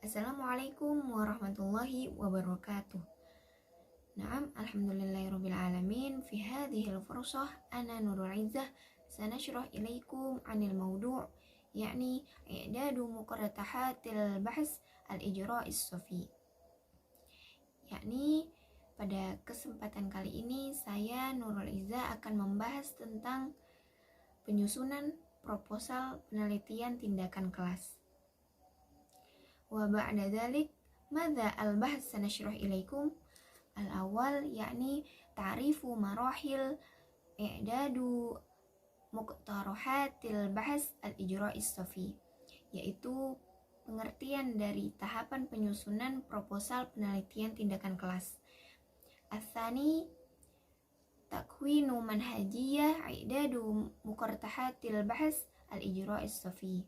Assalamualaikum warahmatullahi wabarakatuh. Naam, alhamdulillahirabbil alamin. Fi hadhil fursah ana Nurul Izzah sanashrah ilaikum 'anil mawdu' yakni i'dadu muqarratahatil bahs al-ijra'is safi. Yakni pada kesempatan kali ini saya Nurul Izzah akan membahas tentang penyusunan proposal penelitian tindakan kelas. Wa ba'da dzalik madza al-bahs sanashrah ilaikum. Al-awwal yakni ta'rifu marahil i'dadu muqtarahatil bahs al-ijra'is safi, yaitu pengertian dari tahapan penyusunan proposal penelitian tindakan kelas. Ats-tsani takwinu manhajiyah i'dadu muqtarahatil bahs al-ijra'is safi,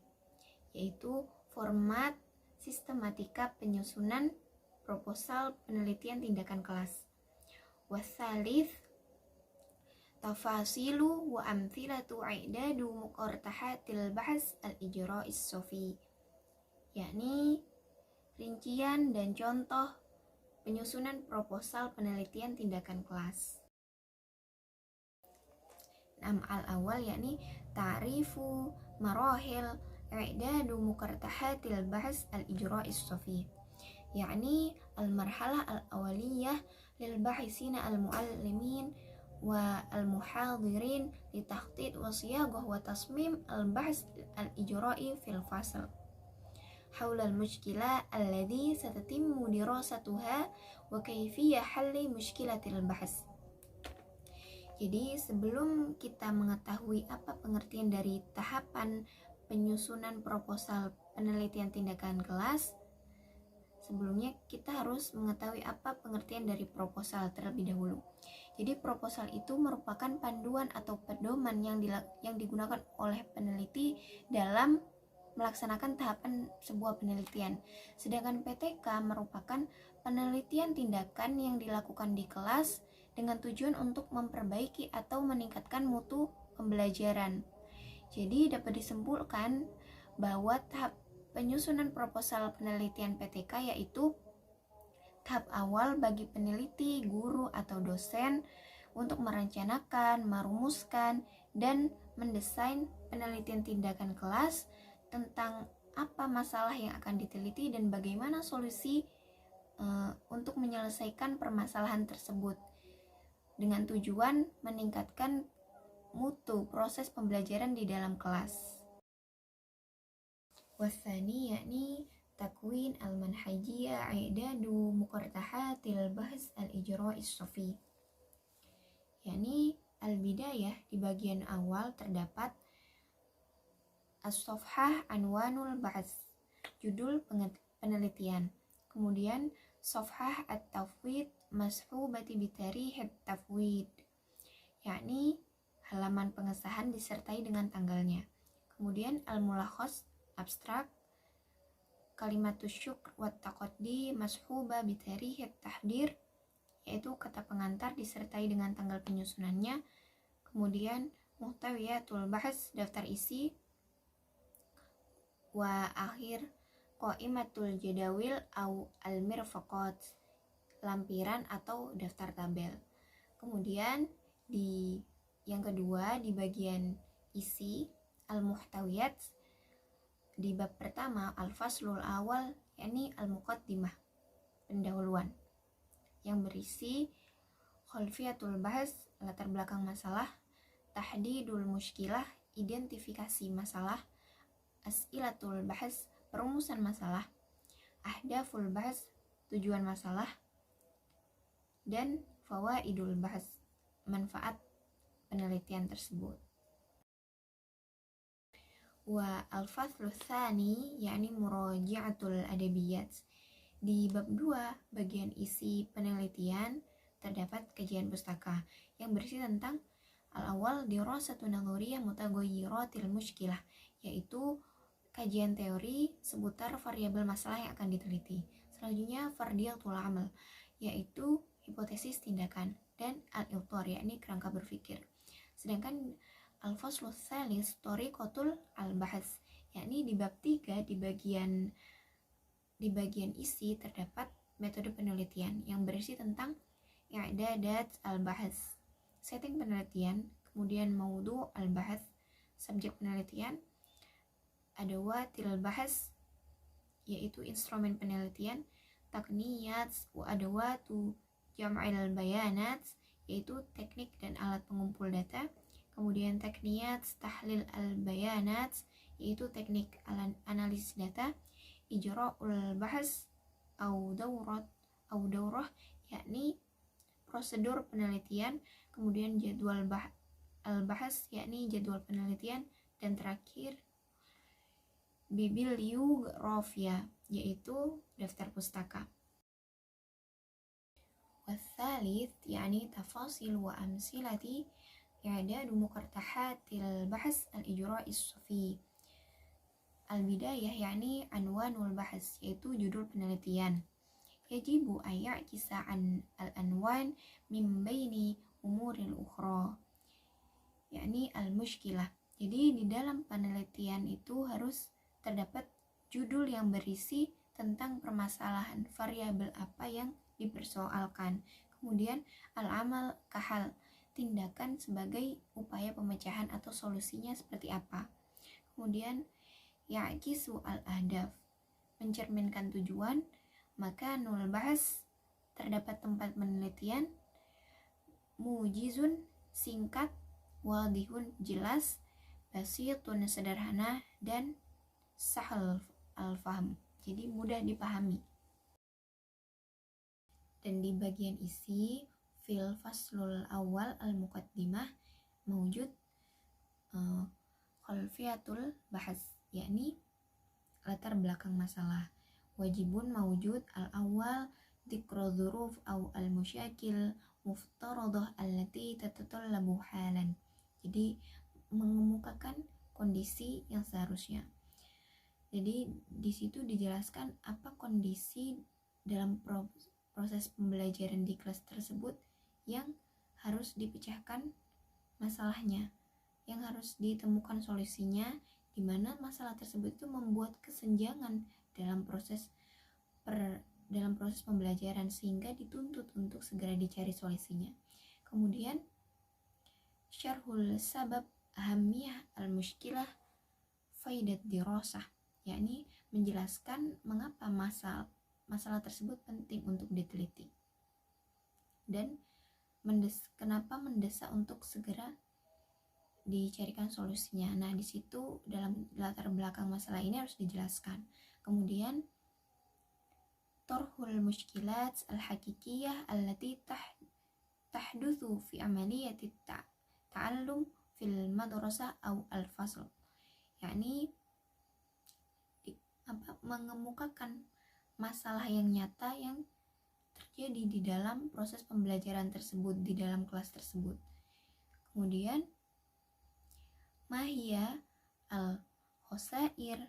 yaitu format sistematika penyusunan proposal penelitian tindakan kelas. Wasalith tafasilu wa amthilatu i'dadu muqarratahatil bahs al-ijra'is safi, yakni rincian dan contoh penyusunan proposal penelitian tindakan kelas. Al-awwal yakni ta'rifu marahil i'dadu muqarratahatil bahs al-ijra'is safi, yakni al-marhalah al-awaliyah lil bahisina al-muallimin wa al-muhadirin li takhtit wa siyagah wa tasmim al-bahs al-ijra'i fil fasl haula al-mushkila alladhi satatimmu dirasatuha wa kayfiyah halli mushkilatil bahs. Jadi sebelum kita mengetahui apa pengertian dari tahapan penyusunan proposal penelitian tindakan kelas, sebelumnya kita harus mengetahui apa pengertian dari proposal terlebih dahulu. Jadi proposal itu merupakan panduan atau pedoman yang digunakan oleh peneliti dalam melaksanakan tahapan sebuah penelitian. Sedangkan PTK merupakan penelitian tindakan yang dilakukan di kelas dengan tujuan untuk memperbaiki atau meningkatkan mutu pembelajaran. Jadi dapat disimpulkan bahwa tahap penyusunan proposal penelitian PTK yaitu tahap awal bagi peneliti, guru, atau dosen untuk merencanakan, merumuskan, dan mendesain penelitian tindakan kelas tentang apa masalah yang akan diteliti dan bagaimana solusi untuk menyelesaikan permasalahan tersebut dengan tujuan meningkatkan mutu proses pembelajaran di dalam kelas. Watsani yakni takwin al-manhajiyah i'dadu muqarratahatil bahs al-ijra'is safi, yakni al-bidayah di bagian awal terdapat as-safhah anwanul bahs, judul penelitian, kemudian safhah at-tafwid mashubati bitarikh at-tafwid, yakni halaman pengesahan disertai dengan tanggalnya. Kemudian al-mulakhas abstrak, kalimatus syukr wa taqaddi mashuba bitarikh at-tahdir, yaitu kata pengantar disertai dengan tanggal penyusunannya. Kemudian muhtawiyatul bahs, daftar isi, wa akhir qaimatul jadawil au al-mirfaqat, lampiran atau daftar tabel. Kemudian di yang kedua di bagian isi al-muhtawiyat di bab pertama al-faslul awal yakni al-muqaddimah, pendahuluan, yang berisi khalfiyatul bahs, latar belakang masalah, tahdidul mushkilah, identifikasi masalah, as'ilatul bahs, perumusan masalah, ahdaful bahs, tujuan masalah, dan fawaidul bahs, manfaat penelitian tersebut. Wa al-faslu tsani yakni muraji'atul adabiyat. Di bab 2 bagian isi penelitian terdapat kajian pustaka yang berisi tentang al-awwal dirasatun nadhuriyah mutaghayyiratil mushkilah, yaitu kajian teori seputar variabel masalah yang akan diteliti. Selanjutnya fardiyatul amal, yaitu hipotesis tindakan, dan al-iltar yakni kerangka berpikir. Sedangkan Al-faslu tsalis thariqatul al-bahs, yakni di bab 3 di bagian isi terdapat metode penelitian yang berisi tentang i'dadat al-bahs, setting penelitian, kemudian maudhu al-bahs, subjek penelitian, adawatil bahs yaitu instrumen penelitian, takniyat wa adawatu jam'il bayanat yaitu teknik dan alat pengumpul data, kemudian tekniyat tahlil al-bayanat yaitu teknik analisis data, ijra'ul bahs au daurah yakni prosedur penelitian, kemudian jadwal al-bahs yakni jadwal penelitian, dan terakhir bibliografia yaitu daftar pustaka. Wasalith yakni tafasil wa amsilati i'dadu muqartahatil bahs al-ijra'i as-safi. Al-bidayah yakni anwanul bahs yaitu judul penelitian. Yajibu ayya'kisa an al-anwan min baini umuril ukhra yakni al-mushkilah. Jadi di dalam penelitian itu harus terdapat judul yang berisi tentang permasalahan variabel apa yang dipersoalkan. Kemudian al-amal kahal, tindakan sebagai upaya pemecahan atau solusinya seperti apa. Kemudian ya'kisu al-ahdaf, mencerminkan tujuan. Maka nul bahas, terdapat tempat penelitian. Mujizun, singkat. Wadihun, jelas. Basitun, sederhana. Dan sahal al-fahm, jadi mudah dipahami. Dan di bagian isi fil faslul awal al-muqaddimah mawjud khalfiyatul bahas yakni latar belakang masalah. Wajibun mawjud al-awwal dzikru dzuruf au al-musyakil muftaradah allati tatatallabu halan, jadi mengemukakan kondisi yang seharusnya. Jadi di situ dijelaskan apa kondisi dalam proses pembelajaran di kelas tersebut yang harus dipecahkan masalahnya, yang harus ditemukan solusinya, di mana masalah tersebut itu membuat kesenjangan dalam proses pembelajaran sehingga dituntut untuk segera dicari solusinya. Kemudian syarhul sabab ahamiyah al-mushkilah faidat dirasah, yakni menjelaskan mengapa masalah tersebut penting untuk diteliti dan kenapa mendesak untuk segera dicarikan solusinya. Nah, di situ dalam latar belakang masalah ini harus dijelaskan. Kemudian torhul mushkilat al-hakikiyah allati tahdutsu fi amaliyati ta'allum fil madrasah au al-fasl, yakni mengemukakan masalah yang nyata yang terjadi di dalam proses pembelajaran tersebut, di dalam kelas tersebut. Kemudian mahia al-khasair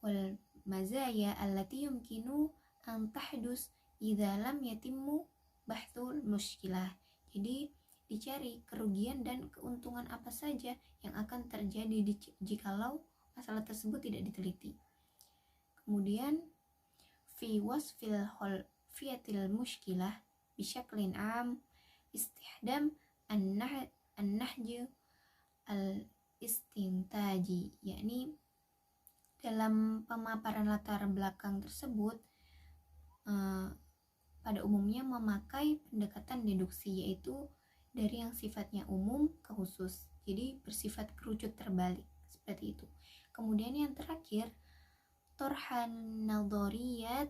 wal mazaya allati yumkinu an tahdus idza lam yatimmu bahthul mushkilah, jadi dicari kerugian dan keuntungan apa saja yang akan terjadi jikalau masalah tersebut tidak diteliti. Kemudian fi wasfil khalfiyatil mushkilah bisyaklin am istihdam an-nahj al-istintaji, yakni dalam pemaparan latar belakang tersebut pada umumnya memakai pendekatan deduksi, yaitu dari yang sifatnya umum ke khusus, jadi bersifat kerucut terbalik seperti itu. Kemudian yang terakhir torhan nadhariyat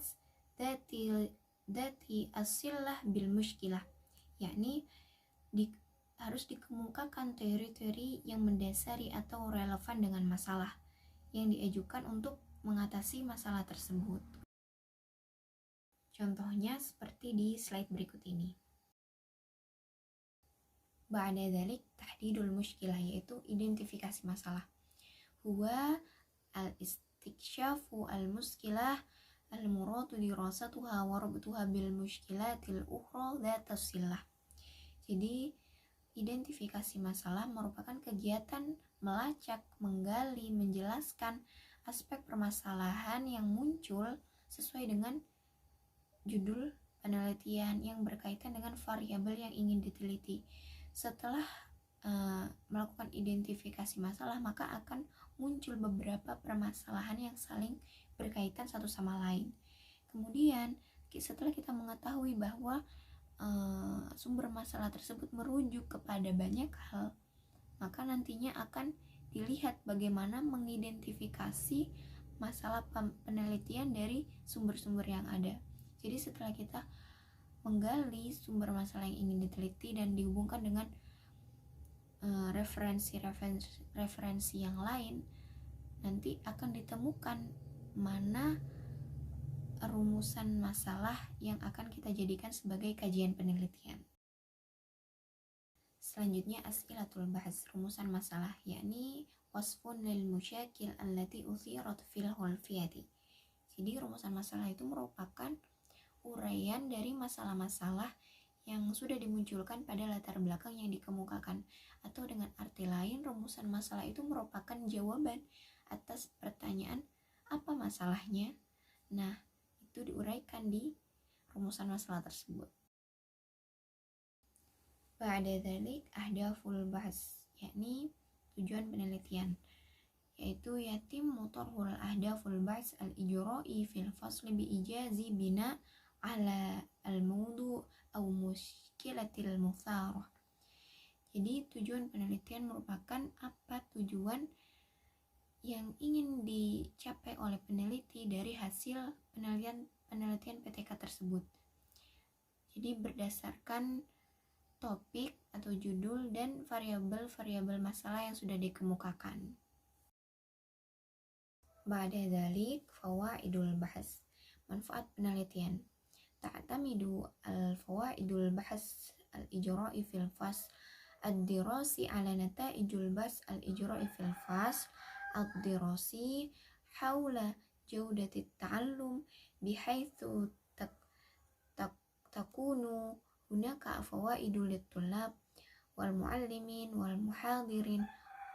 dati as-sillah bil mushkilah, yakni harus dikemukakan teori-teori yang mendasari atau relevan dengan masalah yang diajukan untuk mengatasi masalah tersebut. Contohnya seperti di slide berikut ini. Ba'da dzalik tahdidul mushkilah, yaitu identifikasi masalah. Huwa al-istikshafu al-mushkilah al-muradu dirasatuha wa rabtuha bil mushkilatil ukhra dzatas sillah. Jadi identifikasi masalah merupakan kegiatan melacak, menggali, menjelaskan aspek permasalahan yang muncul sesuai dengan judul penelitian yang berkaitan dengan variabel yang ingin diteliti. Setelah melakukan identifikasi masalah, maka akan muncul beberapa permasalahan yang saling berkaitan satu sama lain. Kemudian setelah kita mengetahui bahwa sumber masalah tersebut merujuk kepada banyak hal, maka nantinya akan dilihat bagaimana mengidentifikasi masalah penelitian dari sumber-sumber yang ada. Jadi setelah kita menggali sumber masalah yang ingin diteliti dan dihubungkan dengan referensi yang lain, nanti akan ditemukan mana rumusan masalah yang akan kita jadikan sebagai kajian penelitian. Selanjutnya as'ilatul bahas, rumusan masalah, yakni wasfun lil musyakil allati uthirat fil hulfiyati. Jadi rumusan masalah itu merupakan uraian dari masalah-masalah yang sudah dimunculkan pada latar belakang yang dikemukakan, atau dengan arti lain rumusan masalah itu merupakan jawaban atas pertanyaan apa masalahnya. Nah, itu diuraikan di rumusan masalah tersebut. Ba'da dzalik ahdaful bahs, yakni tujuan penelitian, yaitu yatimmu tarhul ahdaful bahs al-ijra'i fil fasli bi ijazi bina ala al-mawdu' au muskilatil mutharah. Jadi tujuan penelitian merupakan apa tujuan yang ingin dicapai oleh peneliti dari hasil penelitian PTK tersebut. Jadi berdasarkan topik atau judul dan variabel-variabel masalah yang sudah dikemukakan. Ba'da dzalik fawaidul bahas, manfaat penelitian. Ta'tamidu al-fawaidul bahas al-ijra'i fil fasl ad-dirasi ala nataijul bahs al-ijra'i fil fasl ad-dirasi hawla jawdati ta'allum bihaitsu takunu hunaka fawaidu lit-tullab wal muallimin wal muhadirin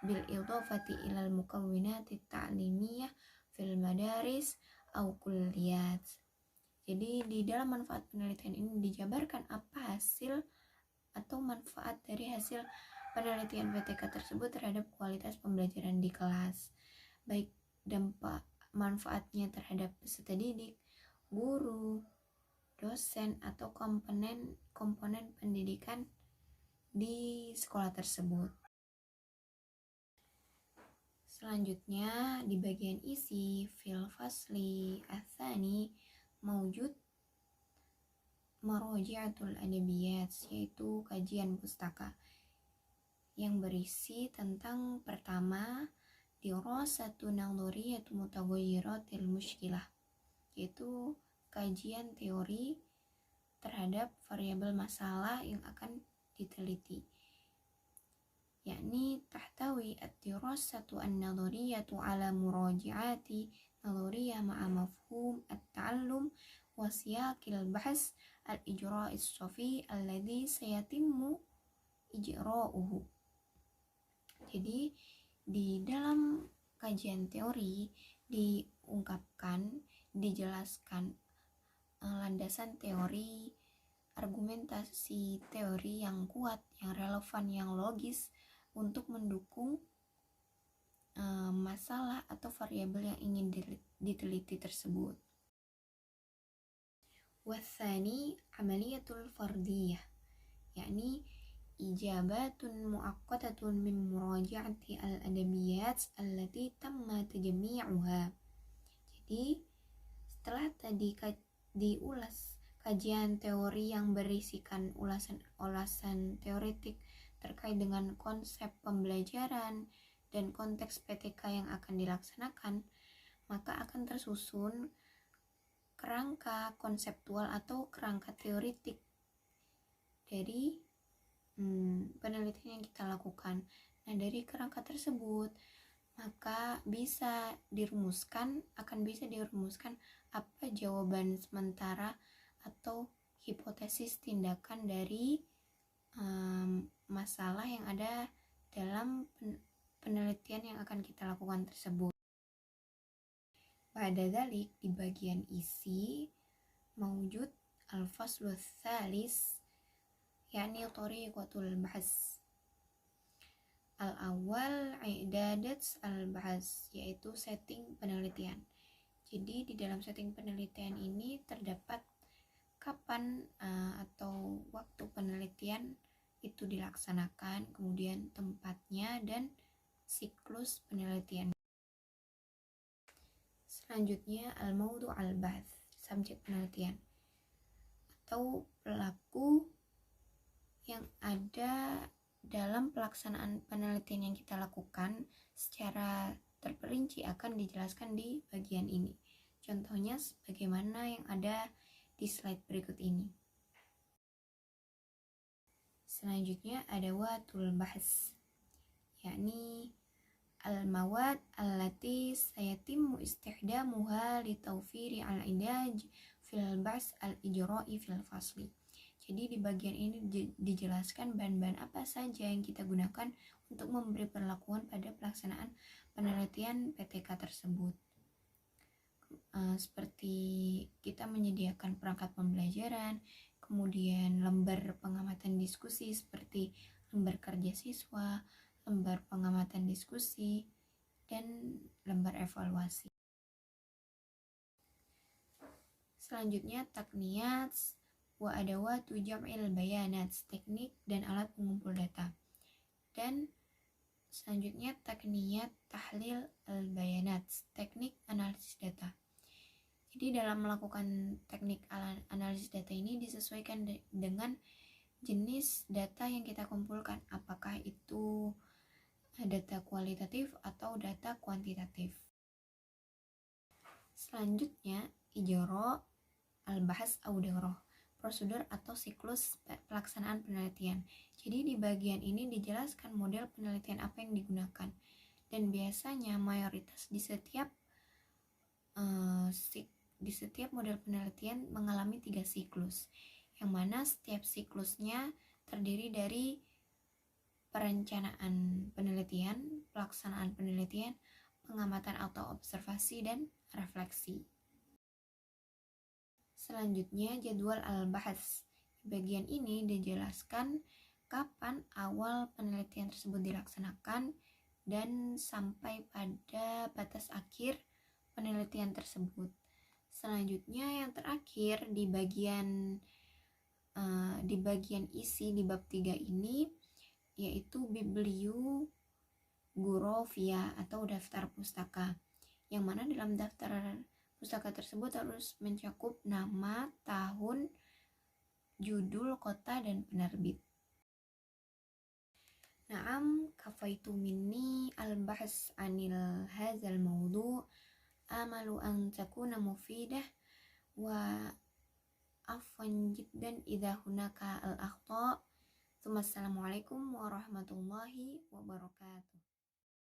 bil idafati ila al-mukawwinati at-ta'limiyah fil madaris au kulliyat. Jadi di dalam manfaat penelitian ini dijabarkan apa hasil atau manfaat dari hasil penelitian PTK tersebut terhadap kualitas pembelajaran di kelas, baik dampak manfaatnya terhadap peserta didik, guru, dosen, atau komponen pendidikan di sekolah tersebut. Selanjutnya di bagian isi fil fasli atsani mawjud maraji'atul adabiyat, yaitu kajian pustaka yang berisi tentang pertama dirasatu nadhariyatu mutaghayyiratil mushkilah, yaitu kajian teori terhadap variabel masalah yang akan diteliti, yakni tahtawi ad-dirasatu an-nadhariyatu ala muraji'ati nadhariyah ma'a mafhum at-ta'allum wa siyaqil bahs al-ijra'is safi alladhi sayatimmu ijra'uhu. Jadi di dalam kajian teori diungkapkan, dijelaskan landasan teori, argumentasi teori yang kuat, yang relevan, yang logis untuk mendukung masalah atau variabel yang ingin diteliti tersebut. Wathani amaliyatul fardiyah, yakni ijabatun muaqqatatun min muraji'ati al-adabiyat allati tamma tajmi'uha. Jadi setelah tadi diulas kajian teori yang berisikan ulasan teoretik terkait dengan konsep pembelajaran dan konteks PTK yang akan dilaksanakan, maka akan tersusun kerangka konseptual atau kerangka teoretik dari penelitian yang kita lakukan. Nah, dari kerangka tersebut maka akan bisa dirumuskan apa jawaban sementara atau hipotesis tindakan dari masalah yang ada dalam penelitian yang akan kita lakukan tersebut. Pada dalik, di bagian isi mawjud al-faslu tsalis yakni tariqatul bahs. Al-awwal i'dadat al-bahs, yaitu setting penelitian. Jadi di dalam setting penelitian ini terdapat kapan atau waktu penelitian itu dilaksanakan, kemudian tempatnya dan siklus penelitian. Selanjutnya al-mawdu' al-bahth, subjek penelitian atau pelaku yang ada dalam pelaksanaan penelitian yang kita lakukan secara terperinci akan dijelaskan di bagian ini. Contohnya sebagaimana yang ada di slide berikut ini. Selanjutnya ada watul bahs, yakni al-mawad allati sayatimmu istihdamuha li tawfiri al-idaj fil bahs al-ijra'i fil fasli. Jadi di bagian ini dijelaskan bahan-bahan apa saja yang kita gunakan untuk memberi perlakuan pada pelaksanaan penelitian PTK tersebut. Seperti kita menyediakan perangkat pembelajaran, kemudian lembar pengamatan diskusi seperti lembar kerja siswa, lembar pengamatan diskusi, dan lembar evaluasi. Selanjutnya takniyat wa adawatu jam'il bayanat, teknik dan alat pengumpul data. Dan selanjutnya takniyat tahlil al-bayanat, teknik analisis data. Jadi dalam melakukan teknik analisis data ini disesuaikan dengan jenis data yang kita kumpulkan, apakah itu data kualitatif atau data kuantitatif. Selanjutnya ijro al-bahas au daurah, prosedur atau siklus pelaksanaan penelitian. Jadi di bagian ini dijelaskan model penelitian apa yang digunakan, dan biasanya mayoritas di setiap model penelitian mengalami 3 siklus, yang mana setiap siklusnya terdiri dari perencanaan penelitian, pelaksanaan penelitian, pengamatan atau observasi, dan refleksi. Selanjutnya jadwal al-bahas. Di bagian ini dijelaskan kapan awal penelitian tersebut dilaksanakan dan sampai pada batas akhir penelitian tersebut. Selanjutnya yang terakhir di bagian isi di bab 3 ini yaitu bibliografia atau daftar pustaka, yang mana dalam daftar pustaka tersebut harus mencakup nama, tahun, judul, kota, dan penerbit. Na'am, kafaitu minni al-bahs anil hadzal mawdu', amalu an takuna mufidah wa afwan jiddan idza hunaka al-akhta'. Assalamualaikum warahmatullahi wabarakatuh.